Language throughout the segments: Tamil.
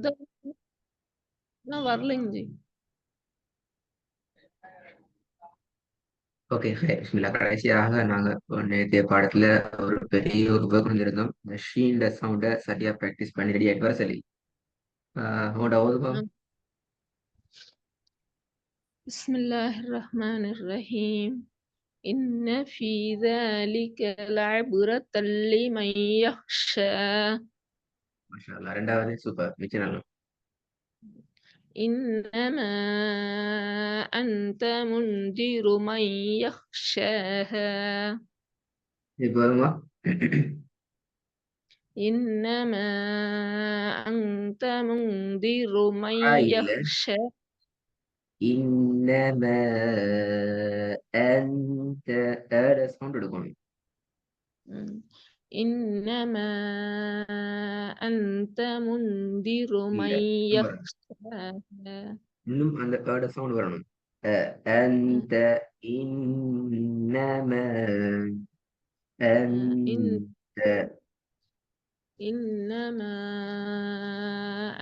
ده நான் வரலைங்க ஜி. ஓகே, பிஸ்மில்லா. கடைசியாக நாங்க நேற்றைய பாடத்துல ஒரு பெரிய ஒரு ஒர்க் பண்ணியிருந்தோம். மெஷின் சவுண்டை சரியா ப்ராக்டிஸ் பண்ணி ரெடி ஆகிட்டு வர சொல்லி உங்களோட ஓதுபம். بسم الله الرحمن الرحيم. إن في ذلك لعبرة لمن يخشى. மாஷா அல்லாஹ். ரெண்டாவது சூப்பர், மிச்சம் நல்லா. إنما أنت منذر من يخشاها. இப்போ வருமா? إنما أنت منذر من இல்ல, يخشى. இன்னம அந்த சவுண்ட் எடுக்கணும். إنما أنت منذر இல்ல, من இன்னும் வரணும். يخشاها. இன்னும் அந்த சவுண்ட் வரணும். அந்த இன்னம إن அந்த. إنما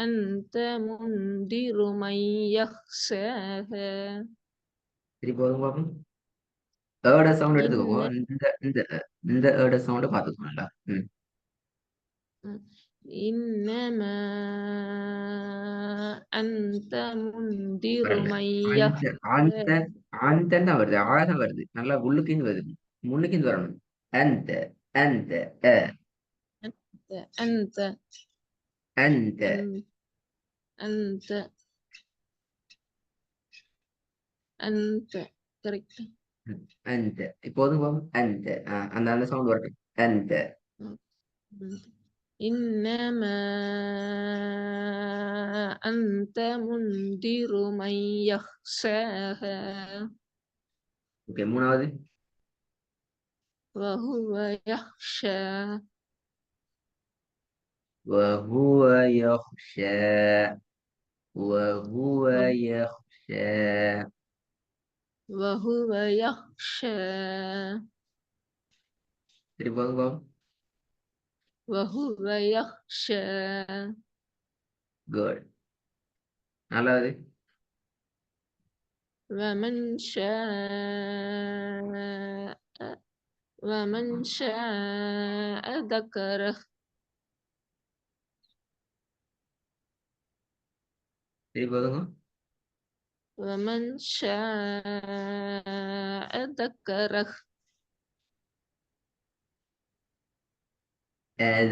أنت منذر من يخشاها. திருப்பி வரும் பார்ப்போம். சவுண்ட் எடுத்துக்கோங்க. إن இந்த இந்த இந்த சவுண்டை பார்த்துக்கோங்களா? ம். إنما أنت منذر வரல. من அந்த அந்த يخشاها. அந்த தான் வருது, ஆழம் வருது, நல்லா உள்ளுக்கிந்து வருது, முன்னுக்கிந்து வரணும். அந்த அந்த أنت அந்த أنت أنت أنت correct. அந்த இப்போதும் பாப்போம். அந்த அந்த அந்த சவுண்ட் வரட்டும். அந்த إنما أنت منذر من يخشاها. ஓகே, மூணாவது. وهو يخشى. وهو يخشى وهو يخشى. وهو يخشى. திருப்பி பாப்போம். وهو يخشى. குட். நாலாவது. ومن شاء ومن شاء ذكره. திருப்பி பாருங்க. ومن شاء ذكره.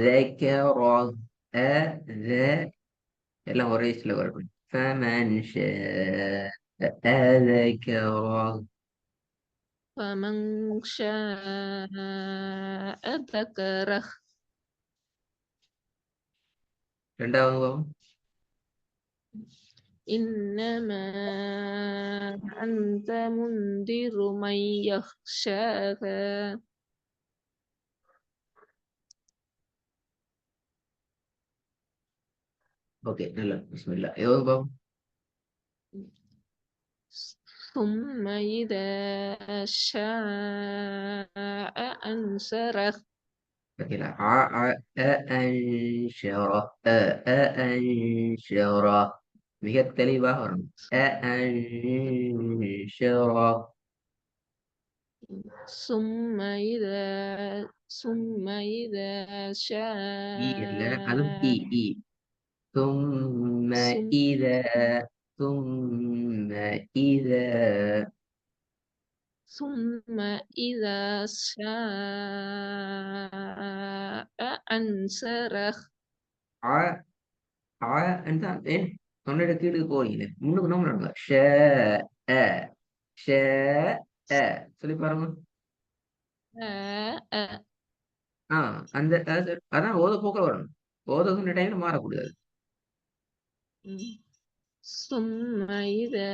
ذكره. ذا எல்லாம் ஒரே சில வரணும். فمن شاء ذكره. ومن شاء ذكره. ரெண்டாவது பாவம். إنما أنت منذر من يخشاها. ஓகே, நல்லா. பிஸ்மில்லா. எவ்வளவு பாவம்? ثم إذا شاء أنشره. ஓகேலா. أنشره. أنشره. மிக தெளிவாக வரணும். أنشره. ثم إذا இல்ல, அதுவும் شاء. ஈ. ثم ثم إذا ثم إذا ثم إذا شاء أنشره. ஆ ஆ தான் ஏன் தொண்டையில கீழே போறீங்க? முன்னுக்கு நம்ம நடங்க. அ ஷ அ சொல்லி பாருங்க. ஆ அந்த அதான் ஓத போக்கில் வரணும். ஓத சொன்ன டைம்ல மாறக்கூடாது. ثم إذا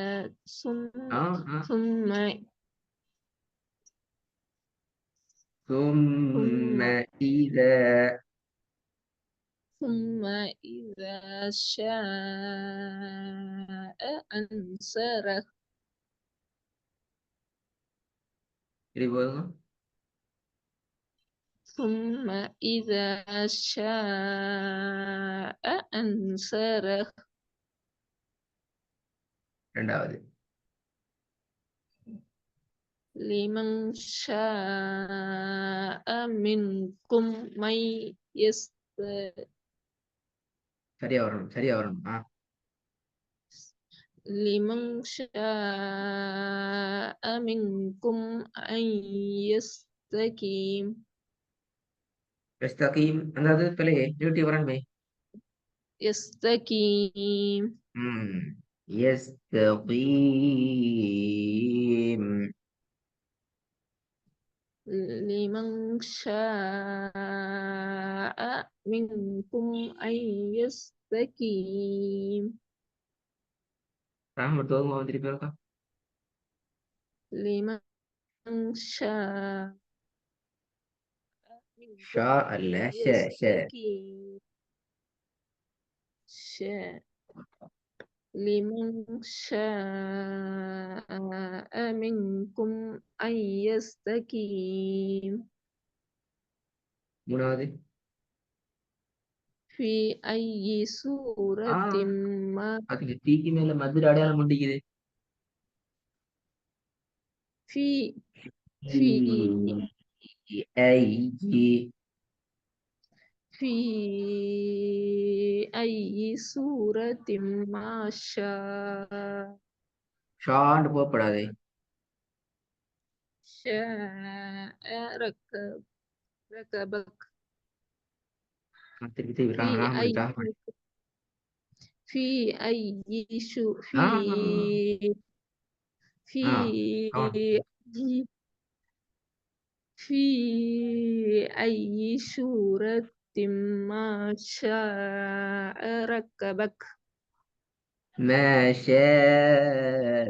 ஆ ஆ ثم ثم ثم إذا. ثم إذا شاء أنصره. இப்படி போதுங்க. ثم إذا شاء أنصره ரெண்டாவது لمن شاء منكم من சரியா வரணும் சரியா வரணும் لمن شاء منكم أن يستقيم يستقيم அதாவது பிள்ளையே நியூட்டி வரணுமே يستقيم يستقيم لمن شاء منكم أن يستقيم ராம் தோதும் அவன் திருப்பி இருக்கா لمن شاء ஷா منكم அல்ல أن ஷ ஷ يستقيم شاء لمن شاء منكم أن يستقيم மூணாவது في أي سورة ما அதுக்கு தீக்கு மேல மதுரை அடையாளம் முடிக்குது في في ஐ في أي سورة ما شاء ஷாண்டு போகப்படாதே ركبك திருப்பி திருப்பி في ராமன் أي ராமன் في أي شو ஆ في ஆ அவன் في أي سورة ما شاء ركبك ما شاء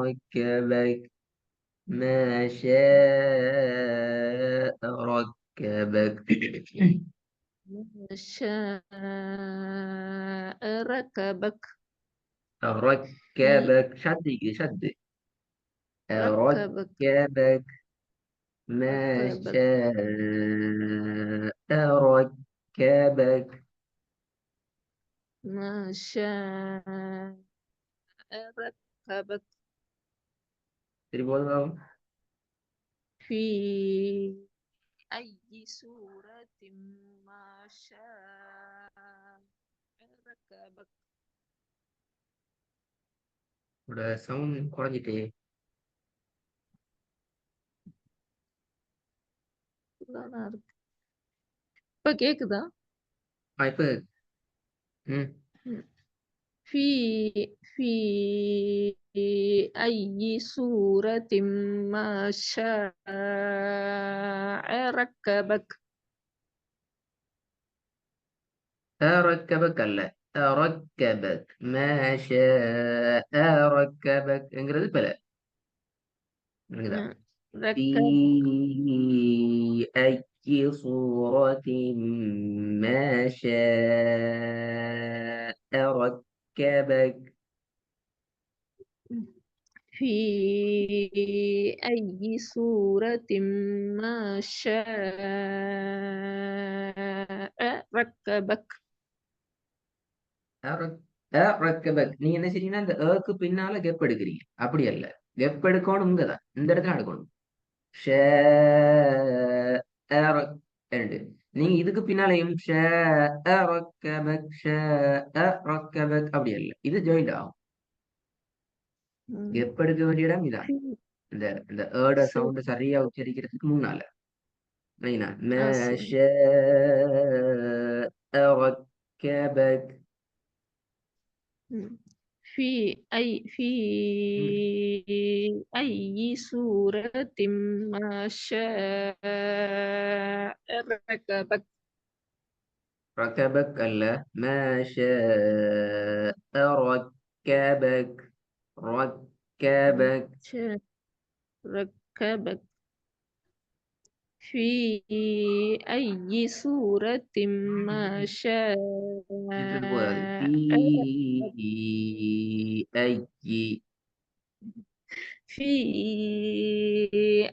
ركبك ما شاء ركبك ما شاء ركبك في ركبك شد شد ركبك ركبك ما ركبك شاء ركبك ما شاء ركبك تريبول في أي سورة ما شاء ركبك சவுண்ட் குறைஞ்சிட்டே நல்லா இருக்கு இப்ப கேக்குதா இப்ப ம் في في أي سورة ما شاء ركبك ركبك அல்ல ركبك ما شاء ركبك என்கிறது பல في ركب أي صورة ما شاء ركبك في أي سورة ما شاء ركبك ரக்கபக் நீங்க என்ன செய்றீங்கன்னா இந்த ஏக்கு பின்னால கெப் எடுக்கிறீங்க அப்படி அல்ல கெப் எடுக்கணும் இங்கதான் இந்த இடத்துல எடுக்கணும் ரெண்டு நீங்க இதுக்கு பின்னாலையும் ரக்கபக் அப்படி அல்ல இது ஜாயிண்ட் ஆகும் கெப் எடுக்க வேண்டிய இடம் இதான் இந்த இந்த ஏட சவுண்ட் சரியா உச்சரிக்கிறதுக்கு முன்னால மெயினா ركبك في أي سورة ما شاء ركبك ركبك ألا ما شاء ركبك ركبك ركبك في أي سورة ما شاء في أي في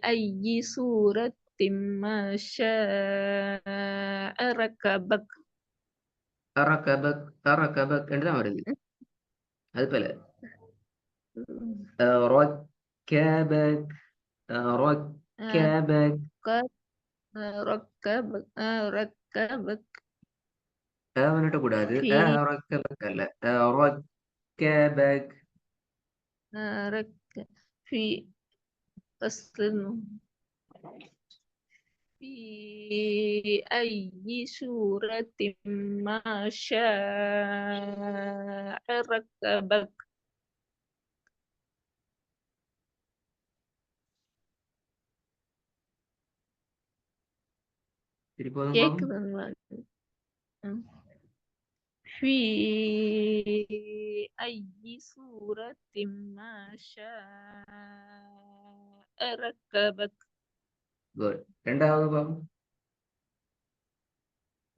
أي سورة ما شاء ركبك அரக்கபக் அரக்கபக் என்று தான் வருது. அது போல ركبك ركبك ركبك ركبك வந்துட்டு கூடாது. في ركبك அல்ல. ركبك رك في أصل في أي سورة ما شاء ركبك சரி போதும் பாப்போம். கேக்குதுங்களா? في أي سورة ما شاء ركبك குட். ரெண்டாவது பாப்போம்.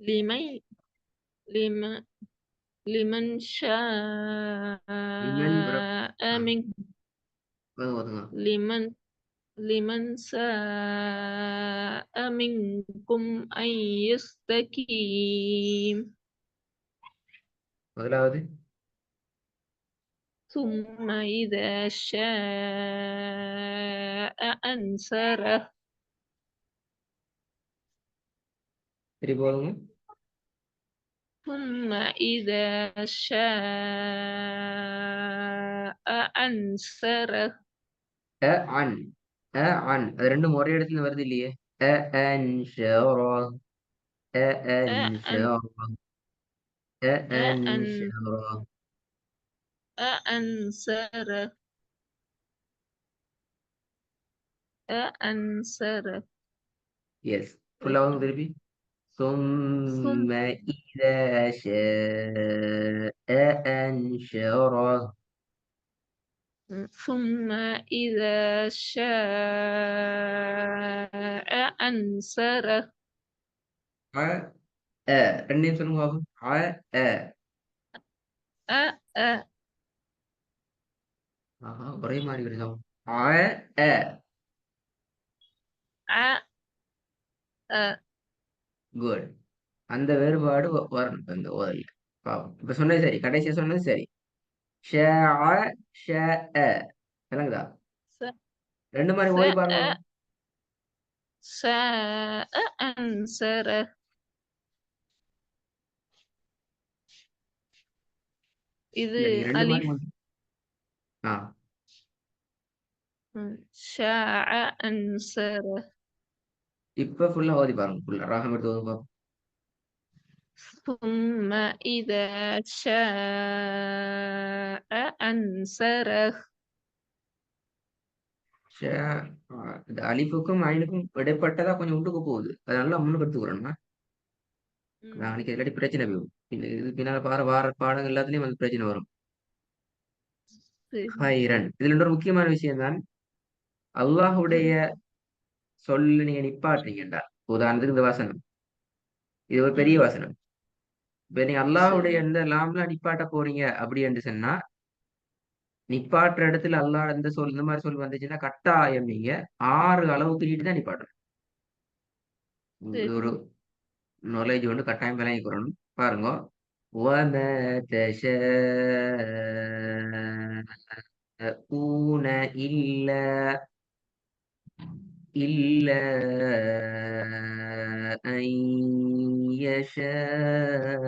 لمن لمن لمن شاء لمن من ஓதுங்க. لمن شاء منكم أن يستقيم முதலாவது ثم إذا شاء أنصره சரி போதுங்க. ثم إذا شاء أنصره அன் அன் அது ரெண்டும் ஒரே இடத்துல வருது இல்லையே. அன்ஷரா أأن அன்ஷரா أأن அன்ஷரா. أأنصره أأنصره எஸ் ஃபுல்லாக திருப்பி. ثم ثم إذا شاء أنشره ثم إذا شاء أنصره அ ரெண்டையும் சொல்லுங்க பாப்போம். அ أ أ ஆஹா ஒரே மாதிரி வருது. அ أ أ குட். அந்த வேறுபாடு வரணும் இப்ப இந்த ஓதல்ல. பாவம் இப்ப சொன்னது சரி, கடைசியா சொன்னது சரி. ஷஅ ஷஅ விளங்குதா? س ரெண்டு மாதிரி ஓதி பாருங்க. ساء ساء أنصره இது இல்ல நீங்க ரெண்டு மாதிரி அலிஃப் ஆ شاء أنصره இப்ப ஃபுல்லா ஓதி பாருங்க. ஃபுல்லா ராகம் எடுத்து ஓது பாப்போம். ثم إذا شاء أنصره இந்த அலிஃபுக்கும் ஐனுக்கும் இடைப்பட்டதா கொஞ்சம் உண்டுக்கு போகுது. அது நல்லா முன்னுக்கு எடுத்துக்கிறோம்னா நாளைக்கு இல்லாட்டி பிரச்சனை வரும். இது பின்னால வார பாடங்கள் எல்லாத்துலயும் வந்து பிரச்சனை வரும். சரி. ஹைரன் இதுல இன்னொரு முக்கியமான விஷயம் தான், அல்லாஹுடைய சொல்லு நீங்க நிப்பாட்டுறீங்கடா. உதாரணத்துக்கு இந்த வசனம், இது ஒரு பெரிய வசனம். இப்ப நீங்க அல்லாஹுடைய சரி எந்த லாம்ல நிப்பாட்ட போறீங்க அப்படி என்று சொன்னா, நிப்பாட்டுற இடத்துல அல்லாஹ் இந்த சொல் இந்த மாதிரி சொல் வந்துச்சுன்னா கட்டாயம் நீங்க 6 அளவுக்கு நீட்டு தான் நிப்பாட்டணும். இது சரி ஒரு நாலேஜ் வந்து கட்டாயம் விளங்கிக்கிறோம். பாருங்க. وَمَا تَشَاءُونَ إِلَّا أَن يَشَاءَ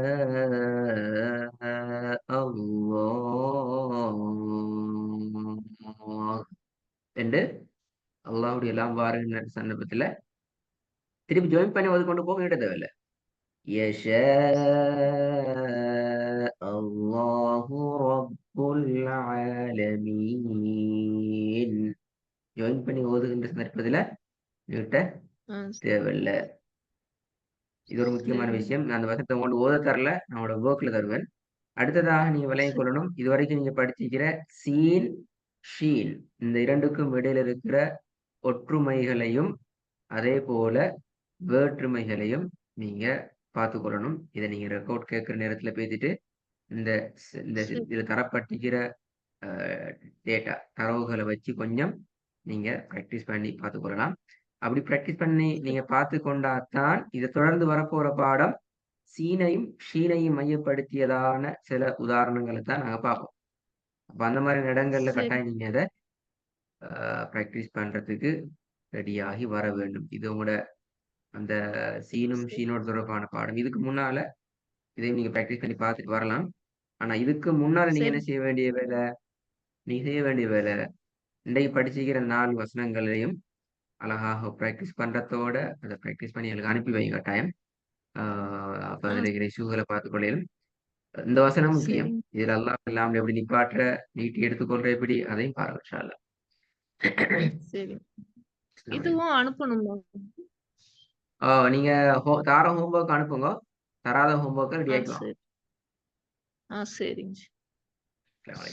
اللَّهُ என்று அல்லாஹ்வுடைய எல்லாம் வாருங்கிற சந்தர்ப்பத்துல திருப்பி ஜாயின் பண்ணி அது கொண்டு போக விட தேவையில்ல. يشاء الله رب العالمين ஜாயின் பண்ணி ஓதுகின்ற சந்தர்ப்பத்துல நிறுத்த ஆ தேவையில்ல. இது ஒரு முக்கியமான சரி விஷயம். நான் அந்த வசனத்தை கொண்டு ஓத தரல, நம்மளோட ஒர்க்ல தருவேன். அடுத்ததாக நீங்க விளங்கிக் கொள்ளணும், இதுவரைக்கும் நீங்க படிச்சிருக்கிற சீன் ஷீன் இந்த இரண்டுக்கும் இடையில இருக்கிற ஒற்றுமைகளையும் அதே போல வேற்றுமைகளையும் நீங்க பார்த்துக் கொள்ளணும். இதை நீங்க ரெக்கார்ட் கேட்கிற நேரத்துல பேசிட்டு இந்த இந்த சரி இதுல தரப்பட்டிருக்கிற டேட்டா தரவுகளை வச்சு கொஞ்சம் நீங்க ப்ராக்டிஸ் பண்ணி பார்த்துக் கொள்ளலாம். அப்படி பிராக்டிஸ் பண்ணி நீங்க பார்த்து கொண்டாதான் இதை தொடர்ந்து வரப்போற பாடம் சீனையும் ஷீனையும் மையப்படுத்தியதான சில உதாரணங்களை தான் நாங்க பார்ப்போம். அப்ப அந்த மாதிரி இடங்கள்ல சரி கட்டாயம் நீங்க அதை பிராக்டிஸ் பண்றதுக்கு ரெடியாகி வர வேண்டும். இது உங்களோட அந்த சீனும் சரி ஷீனோட தொடர்பான பாடம். இதுக்கு முன்னால இதையும் நீங்க பிராக்டிஸ் பண்ணி பார்த்துட்டு வரலாம். ஆனா இதுக்கு முன்னால நீங்க சரி என்ன செய்ய வேண்டிய வேலை, நீங்க செய்ய வேண்டிய வேலை இன்றைக்கு படிச்சுக்கிற 4 வசனங்களையும் அழகாக பிராக்டிஸ் பண்றதோட அதை பிராக்டிஸ் பண்ணி எனக்கு அனுப்பி வைங்க டைம். அப்ப ஆ அதுல இருக்கிற இஷ்யூகளை பார்த்துக்கொள்ளையிலும் இந்த வசனம் முக்கியம். சரிங்க இதுல எல்லாம் இல்லாமல் எப்படி நிப்பாட்டுற நீட்டி எடுத்துக்கொள்ற எப்படி அதையும் பாருங்க இன்ஷா அல்லாஹ். சரி அஸ்ஸலாமு அலைக்கும். இதுவும் அனுப்பணுமா? நீங்க தார ஹோம்ஒர்க் அனுப்புங்க. தராத ஹோம்ஒர்க்கை ரெடி ஆக்கிக்கலாம். சரி சரிங்க அஸ்ஸலாமு அலைக்கும்.